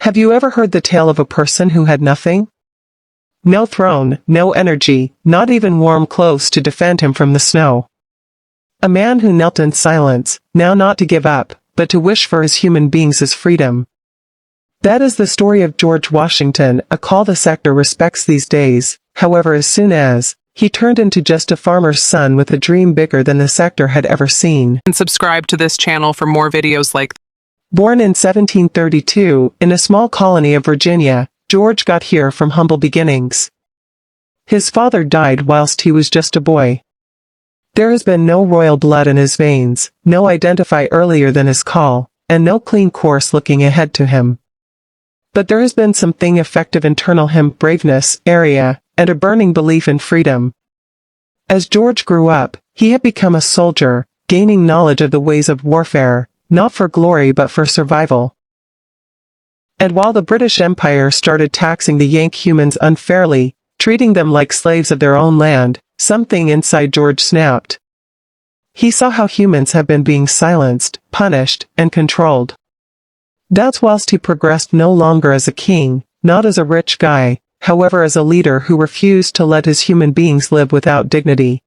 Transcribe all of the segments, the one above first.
Have you ever heard the tale of a person who had nothing? No throne, no energy, not even warm clothes to defend him from the snow. A man who knelt in silence, now not to give up, but to wish for his human beings' freedom. That is the story of George Washington, a call the sector respects these days. However, as soon as he turned into just a farmer's son with a dream bigger than the sector had ever seen. And subscribe to this channel for more videos like this. Born in 1732, in a small colony of Virginia, George got here from humble beginnings. His father died whilst he was just a boy. There has been no royal blood in his veins, no identify earlier than his call, and no clean course looking ahead to him. But there has been something effective internal him, braveness, area, and a burning belief in freedom. As George grew up, he had become a soldier, gaining knowledge of the ways of warfare, not for glory but for survival. And while the British Empire started taxing the Yank humans unfairly, treating them like slaves of their own land, something inside George snapped. He saw how humans have been being silenced, punished, and controlled. That's whilst he progressed no longer as a king, not as a rich guy, however as a leader who refused to let his human beings live without dignity.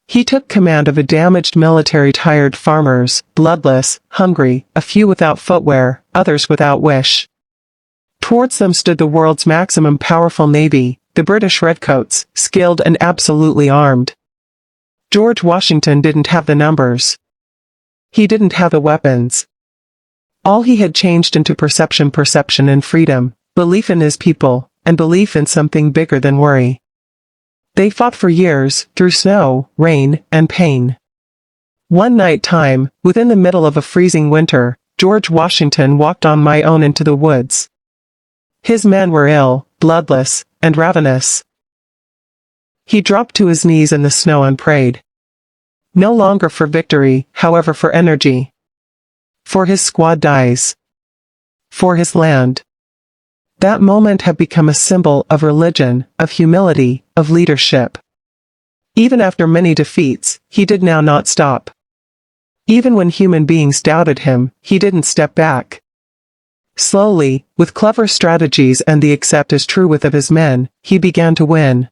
He took command of a damaged military, tired farmers, bloodless, hungry, a few without footwear, others without wish. Towards them stood the world's maximum powerful navy, the British Redcoats, skilled and absolutely armed. George Washington didn't have the numbers. He didn't have the weapons. All he had changed into perception and freedom, belief in his people, and belief in something bigger than worry. They fought for years, through snow, rain, and pain. One night time, within the middle of a freezing winter, George Washington walked on my own into the woods. His men were ill, bloodless, and ravenous. He dropped to his knees in the snow and prayed. No longer for victory, however, for energy. For his squad dies. For his land. That moment had become a symbol of religion, of humility, of leadership. Even after many defeats, he did now not stop. Even when human beings doubted him, he didn't step back. Slowly, with clever strategies and the accept as true with of his men, he began to win.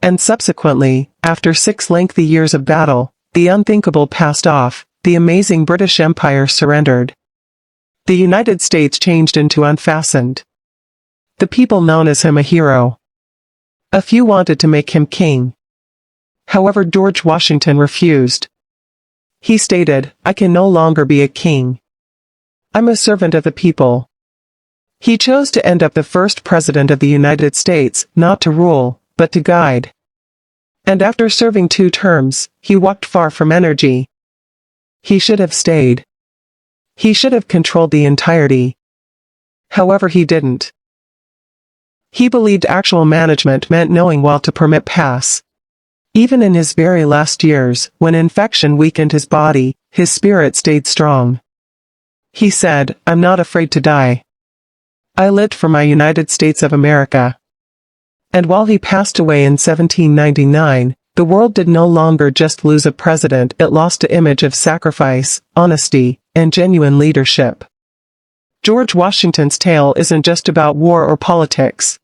And subsequently, after 6 lengthy years of battle, the unthinkable passed off, the amazing British Empire surrendered. The United States changed into unfastened. The people known as him a hero. A few wanted to make him king. However, George Washington refused. He stated, "I can no longer be a king. I'm a servant of the people." He chose to end up the first president of the United States, not to rule, but to guide. And after serving 2 terms, he walked far from energy. He should have stayed. He should have controlled the entirety. However, he didn't. He believed actual management meant knowing when to permit pass. Even in his very last years, when infection weakened his body, his spirit stayed strong. He said, "I'm not afraid to die. I lived for my United States of America." And while he passed away in 1799, the world did no longer just lose a president, it lost an image of sacrifice, honesty, and genuine leadership. George Washington's tale isn't just about war or politics.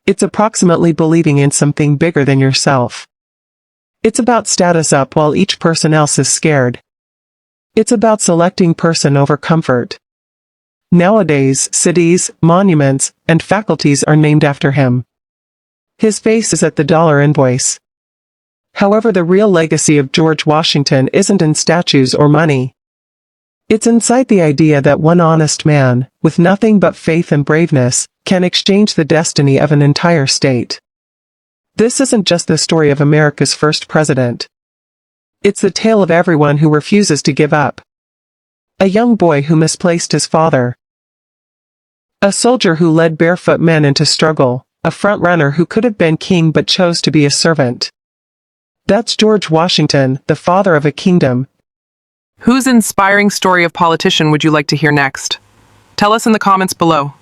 It's approximately believing in something bigger than yourself. It's about status up while each person else is scared. It's about selecting person over comfort. Nowadays, cities, monuments, and faculties are named after him. His face is at the dollar invoice. However, the real legacy of George Washington isn't in statues or money. It's inside the idea that one honest man, with nothing but faith and braveness, can exchange the destiny of an entire state. This isn't just the story of America's first president. It's the tale of everyone who refuses to give up. A young boy who misplaced his father. A soldier who led barefoot men into struggle. A front-runner who could have been king but chose to be a servant. That's George Washington, the father of a kingdom. Whose inspiring story of politician would you like to hear next? Tell us in the comments below.